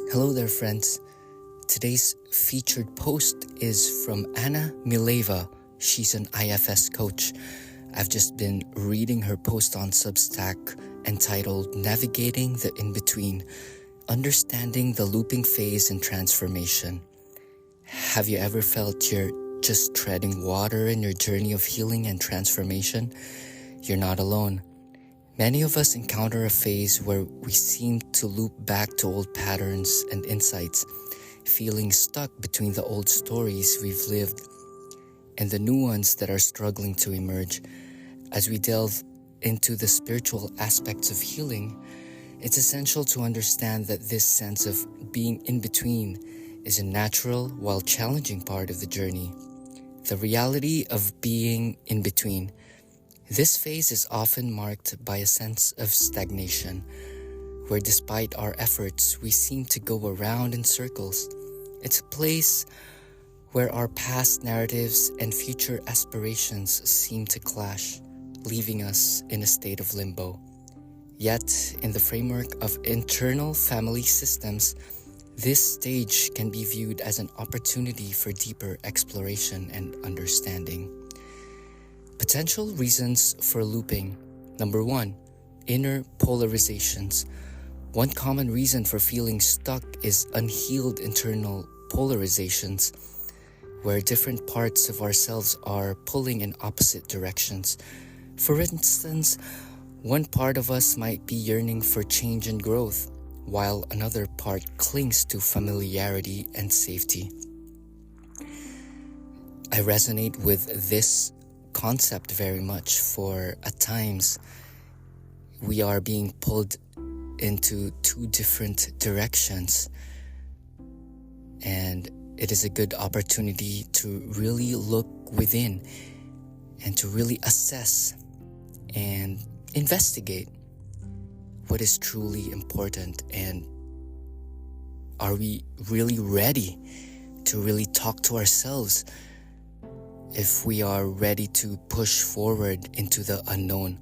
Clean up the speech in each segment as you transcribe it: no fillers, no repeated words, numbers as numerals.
Hello there, friends. Today's featured post is from Anna Mileva. She's an IFS coach. I've just been reading her post on Substack entitled Navigating the In-Between, Understanding the Looping Phase in Transformation. Have you ever felt you're just treading water in your journey of healing and transformation? You're not alone. Many of us encounter a phase where we seem to loop back to old patterns and insights, feeling stuck between the old stories we've lived and the new ones that are struggling to emerge. As we delve into the spiritual aspects of healing, it's essential to understand that this sense of being in between is a natural while challenging part of the journey. The reality of being in between. This phase is often marked by a sense of stagnation, where despite our efforts, we seem to go around in circles. It's a place where our past narratives and future aspirations seem to clash, leaving us in a state of limbo. Yet, in the framework of internal family systems, this stage can be viewed as an opportunity for deeper exploration and understanding. Potential reasons for looping. Number 1, inner polarizations. One common reason for feeling stuck is unhealed internal polarizations, where different parts of ourselves are pulling in opposite directions. For instance, one part of us might be yearning for change and growth, while another part clings to familiarity and safety. I resonate with this concept very much, for at times we are being pulled into two different directions, and it is a good opportunity to really look within and to really assess and investigate what is truly important, and are we really ready to really talk to ourselves if we are ready to push forward into the unknown.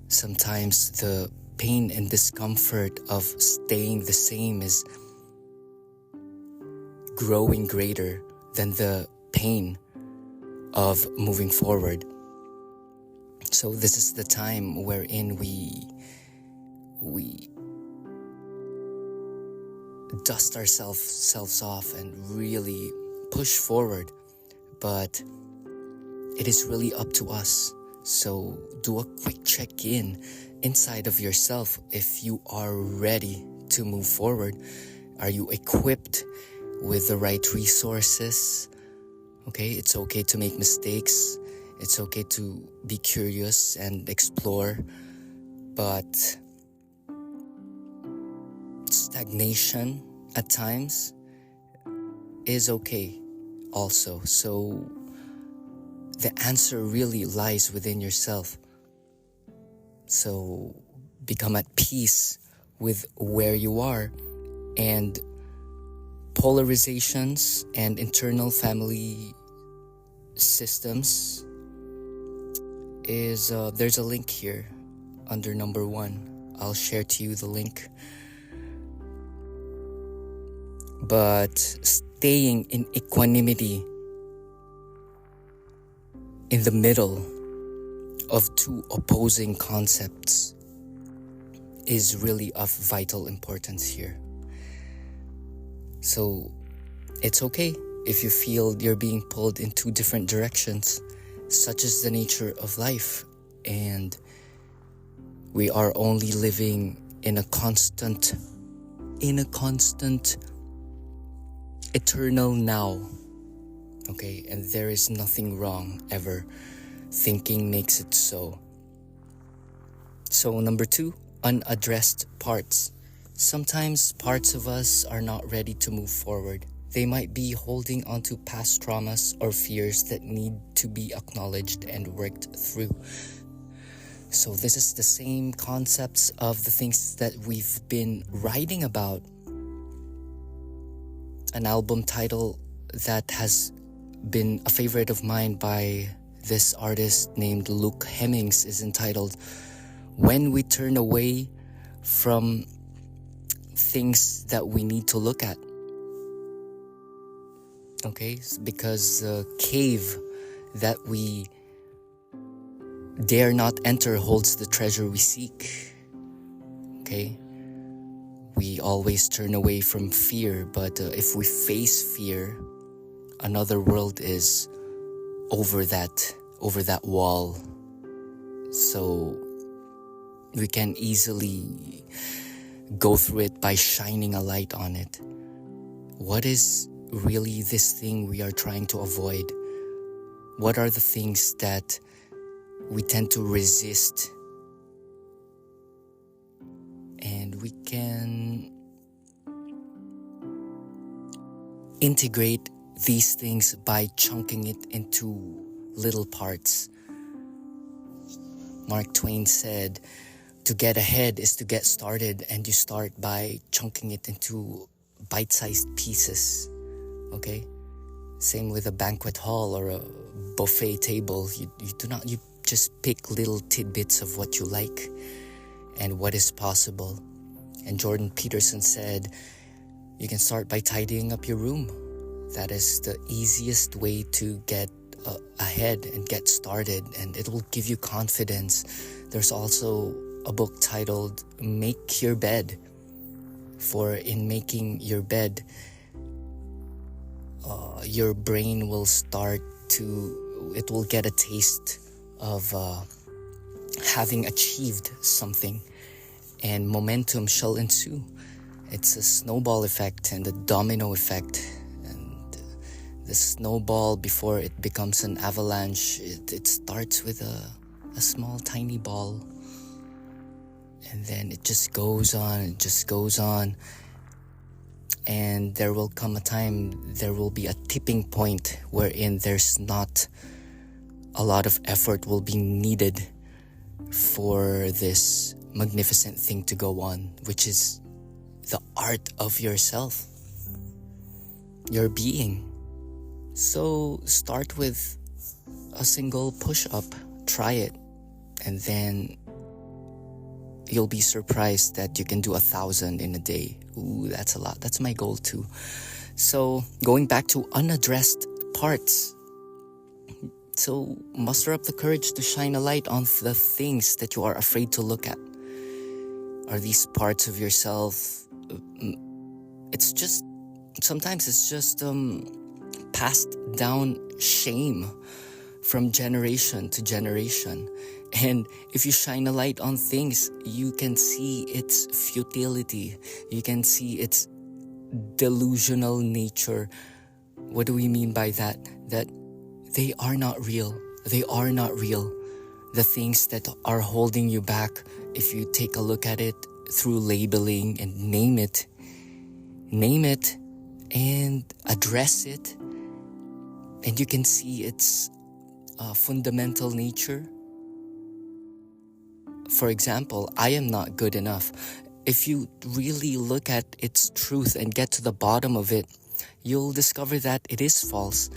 Sometimes the pain and discomfort of staying the same is growing greater than the pain of moving forward. So this is the time wherein we dust ourselves off and really push forward. But it is really up to us. So do a quick check-in inside of yourself if you are ready to move forward. Are you equipped with the right resources? Okay, it's okay to make mistakes. It's okay to be curious and explore. But stagnation at times is okay also. So the answer really lies within yourself. So become at peace with where you are. And polarizations and internal family systems is there's a link here under number 1. I'll share to you the link. But staying in equanimity in the middle of two opposing concepts is really of vital importance here. So it's okay if you feel you're being pulled in two different directions. Such is the nature of life, and we are only living in a constant eternal now. Okay, and there is nothing wrong ever. Thinking makes it so. So number 2, unaddressed parts. Sometimes parts of us are not ready to move forward. They might be holding onto past traumas or fears that need to be acknowledged and worked through. So this is the same concepts of the things that we've been writing about. An album title that has been a favorite of mine by this artist named Luke Hemmings is entitled When We Turn Away from things that we need to look at. Okay, because the cave that we dare not enter holds the treasure we seek. Okay, we always turn away from fear, but if we face fear, another world is over that wall. So we can easily go through it by shining a light on it. What is really this thing we are trying to avoid? What are the things that we tend to resist? And we can integrate these things by chunking it into little parts. Mark Twain said, to get ahead is to get started, and you start by chunking it into bite-sized pieces. Okay? Same with a banquet hall or a buffet table. You just pick little tidbits of what you like and what is possible. And Jordan Peterson said, you can start by tidying up your room. That is the easiest way to get ahead and get started, and it will give you confidence. There's also a book titled Make Your Bed. For in making your bed, your brain will it will get a taste of having achieved something, and momentum shall ensue. It's a snowball effect and a domino effect. The snowball, before it becomes an avalanche, it starts with a small tiny ball, and then it just goes on, and there will come a time, there will be a tipping point wherein there's not a lot of effort will be needed for this magnificent thing to go on, which is the art of yourself, your being. So start with a single push-up, try it, and then you'll be surprised that you can do 1,000 in a day. Ooh, that's a lot. That's my goal too. So going back to unaddressed parts. So muster up the courage to shine a light on the things that you are afraid to look at. Are these parts of yourself? Sometimes it's just passed down shame from generation to generation. And if you shine a light on things, you can see its futility. You can see its delusional nature. What do we mean by that? That they are not real. They are not real. The things that are holding you back, if you take a look at it through labeling and name it and address it, and you can see its fundamental nature. For example, I am not good enough. If you really look at its truth and get to the bottom of it, you'll discover that it is false.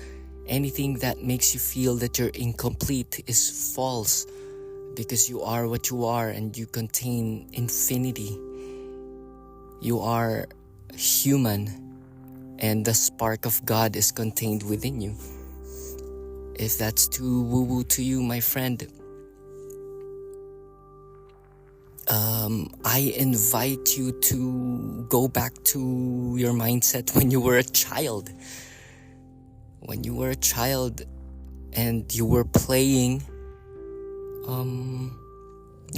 Anything that makes you feel that you're incomplete is false, because you are what you are and you contain infinity. You are human, and the spark of God is contained within you. If that's too woo-woo to you, my friend, I invite you to go back to your mindset when you were a child. When you were a child and you were playing,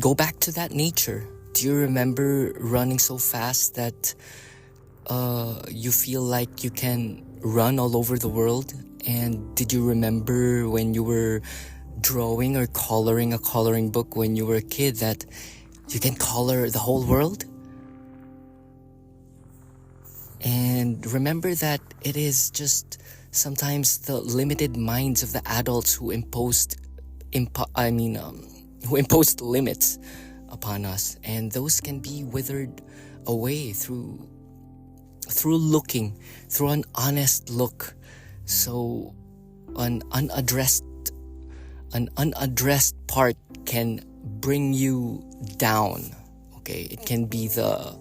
go back to that nature. Do you remember running so fast that you feel like you can run all over the world? And did you remember when you were drawing or coloring a coloring book when you were a kid that you can color the whole world? And remember that it is just sometimes the limited minds of the adults who imposed limits upon us, and those can be withered away through an honest look. So an unaddressed part can bring you down. Okay, it can be the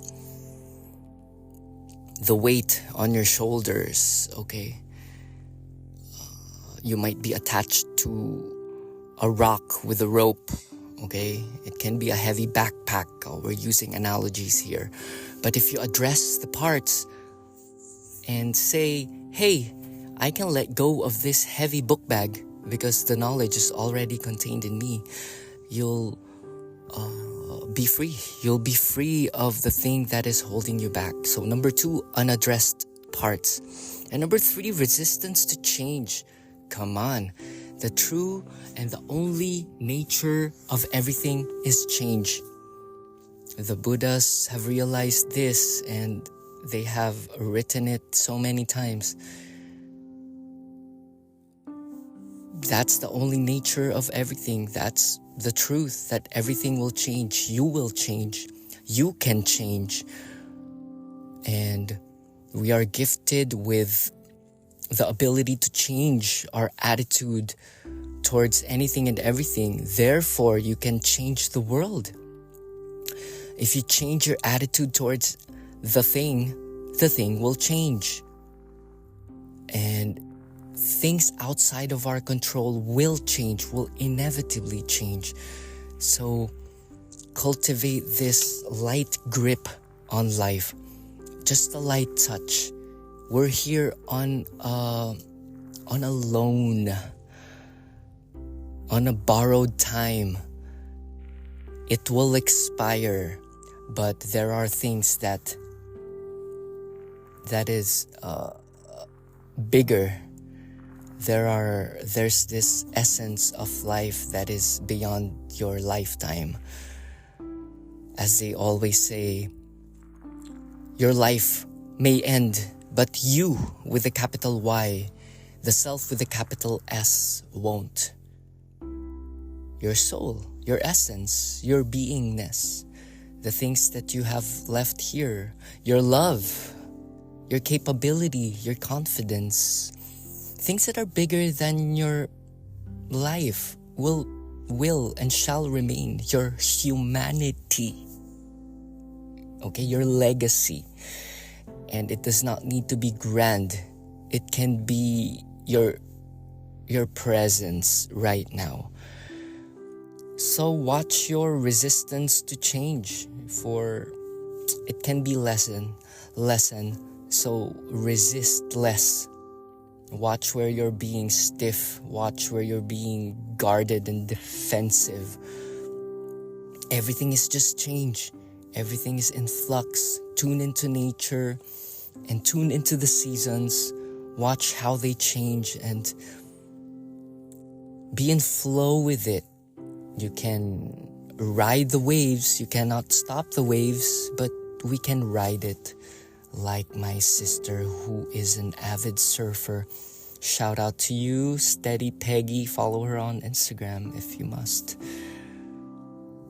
the weight on your shoulders, okay? You might be attached to a rock with a rope, okay? It can be a heavy backpack. We're using analogies here. But if you address the parts and say, hey, I can let go of this heavy book bag because the knowledge is already contained in me, you'll be free. You'll be free of the thing that is holding you back. So 2, unaddressed parts. And 3, resistance to change. Come on. The true and the only nature of everything is change. The Buddhas have realized this, and they have written it so many times. That's the only nature of everything. That's the truth, that everything will change. You will change. You can change. And we are gifted with the ability to change our attitude towards anything and everything. Therefore, you can change the world. If you change your attitude towards the thing will change. And things outside of our control will change, will inevitably change. So cultivate this light grip on life. Just a light touch. We're here on a loan, on a borrowed time. It will expire, but there are things that is bigger. There's this essence of life that is beyond your lifetime. As they always say, your life may end, but you, with a capital Y, the self with a capital S, won't. Your soul, your essence, your beingness, the things that you have left here, your love, your capability, your confidence, things that are bigger than your life will and shall remain. Your humanity, okay, your legacy. And it does not need to be grand. It can be your presence right now. So watch your resistance to change, for it can be lesson. So resist less. Watch where you're being stiff. Watch where you're being guarded and defensive. Everything is just change. Everything is in flux. Tune into nature and tune into the seasons. Watch how they change and be in flow with it. You can ride the waves. You cannot stop the waves, but we can ride it. Like my sister, who is an avid surfer. Shout out to you, Steady Peggy. Follow her on Instagram if you must.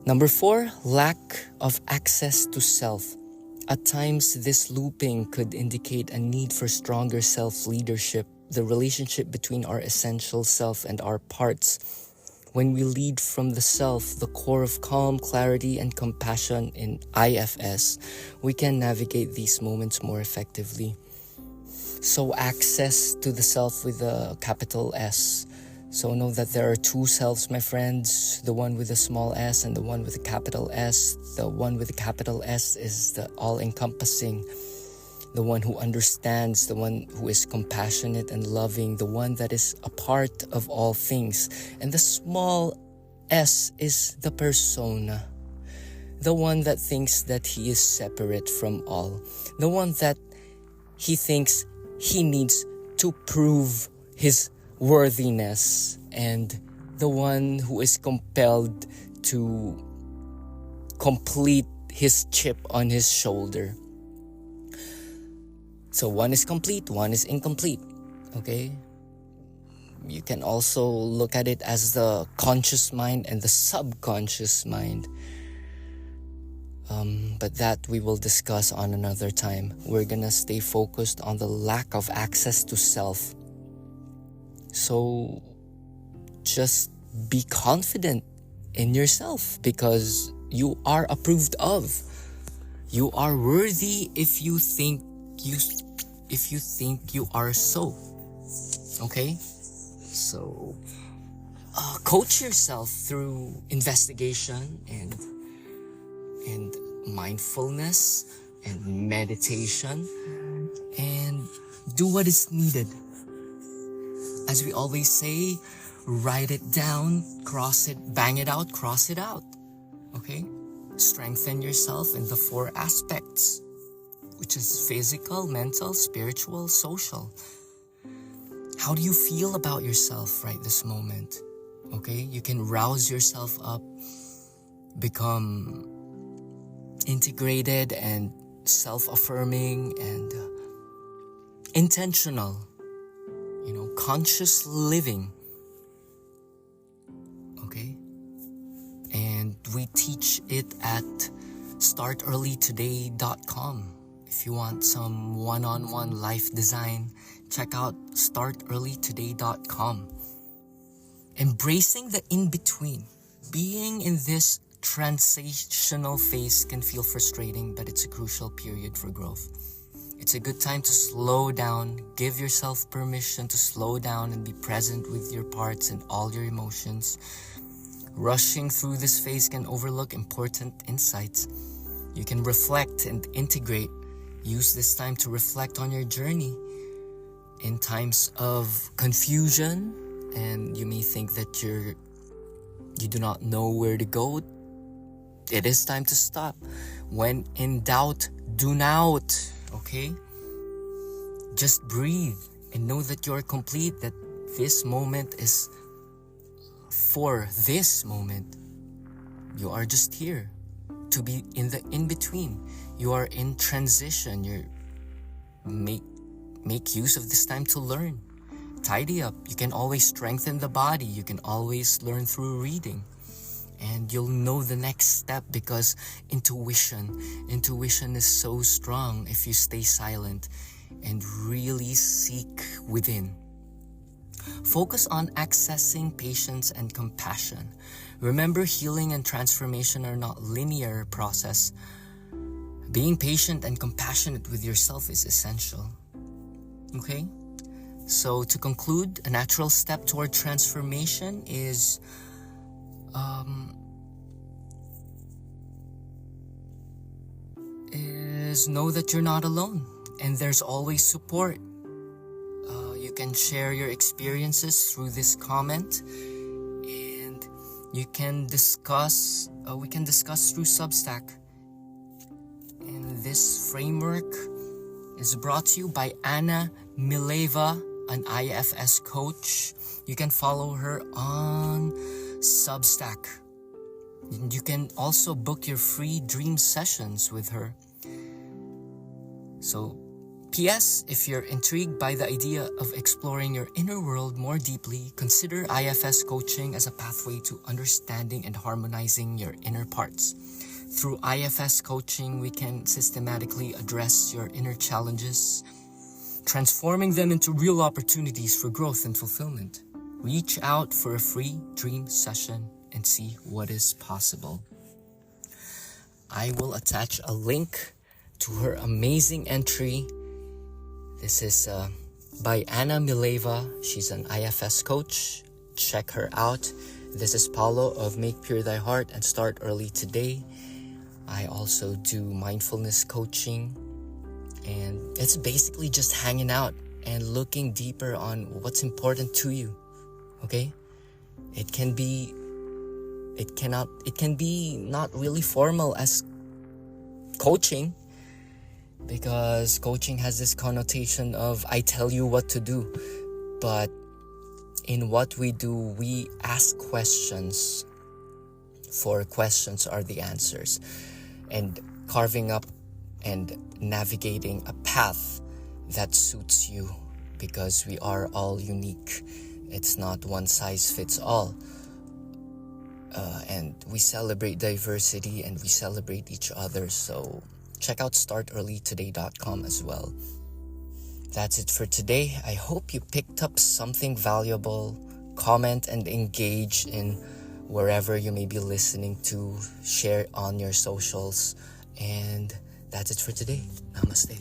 4, lack of access to self. At times, this looping could indicate a need for stronger self-leadership, the relationship between our essential self and our parts. When we lead from the self, the core of calm, clarity, and compassion in IFS, we can navigate these moments more effectively. So access to the self with a capital S. So know that there are 2 selves, my friends, the one with a small s and the one with a capital S. The one with a capital S is the all-encompassing, the one who understands, the one who is compassionate and loving, the one that is a part of all things. And the small s is the persona, the one that thinks that he is separate from all, the one that he thinks he needs to prove his worthiness, and the one who is compelled to complete his chip on his shoulder. So one is complete, one is incomplete, okay? You can also look at it as the conscious mind and the subconscious mind. But that we will discuss on another time. We're gonna stay focused on the lack of access to self. So just be confident in yourself, because you are approved of. You are worthy if you think you think you are so. Okay? So coach yourself through investigation and mindfulness and meditation, and do what is needed. As we always say, write it down, cross it, bang it out, cross it out. Okay? Strengthen yourself in the 4 aspects, which is physical, mental, spiritual, social. How do you feel about yourself right this moment? Okay? You can rouse yourself up, become integrated and self-affirming and intentional, conscious living. Okay? And we teach it at startearlytoday.com. If you want some one-on-one life design, check out startearlytoday.com. Embracing the in-between. Being in this transitional phase can feel frustrating, but it's a crucial period for growth. It's a good time to slow down, give yourself permission to slow down and be present with your parts and all your emotions. Rushing through this phase can overlook important insights. You can reflect and integrate. Use this time to reflect on your journey. In times of confusion, and you may think that you do not know where to go, it is time to stop. When in doubt, do not. Okay? Just breathe and know that you're complete, that this moment is for this moment. You are just here to be in the in-between. You are in transition. You make use of this time to learn. Tidy up. You can always strengthen the body. You can always learn through reading. And you'll know the next step, because intuition is so strong if you stay silent and really seek within. Focus on accessing patience and compassion. Remember, healing and transformation are not linear process. Being patient and compassionate with yourself is essential. Okay? So to conclude, a natural step toward transformation is know that you're not alone, and there's always support. You can share your experiences through this comment, and we can discuss through Substack. And this framework is brought to you by Anna Mileva, an IFS coach. You can follow her on Substack. And you can also book your free dream sessions with her. So, P.S. If you're intrigued by the idea of exploring your inner world more deeply, consider IFS coaching as a pathway to understanding and harmonizing your inner parts. Through IFS coaching, we can systematically address your inner challenges, transforming them into real opportunities for growth and fulfillment. Reach out for a free dream session and see what is possible. I will attach a link to her amazing entry. This is by Anna Mileva. She's an IFS coach. Check her out. This is Paolo of Make Pure Thy Heart and Start Early Today. I also do mindfulness coaching, and it's basically just hanging out and looking deeper on what's important to you. Okay? It can be not really formal as coaching, because coaching has this connotation of I tell you what to do. But in what we do, we ask questions, for questions are the answers, and carving up and navigating a path that suits you, because we are all unique. It's not one size fits all. And we celebrate diversity and we celebrate each other. So check out startearlytoday.com as well. That's it for today. I hope you picked up something valuable. Comment and engage in wherever you may be listening to. Share on your socials. And that's it for today. Namaste.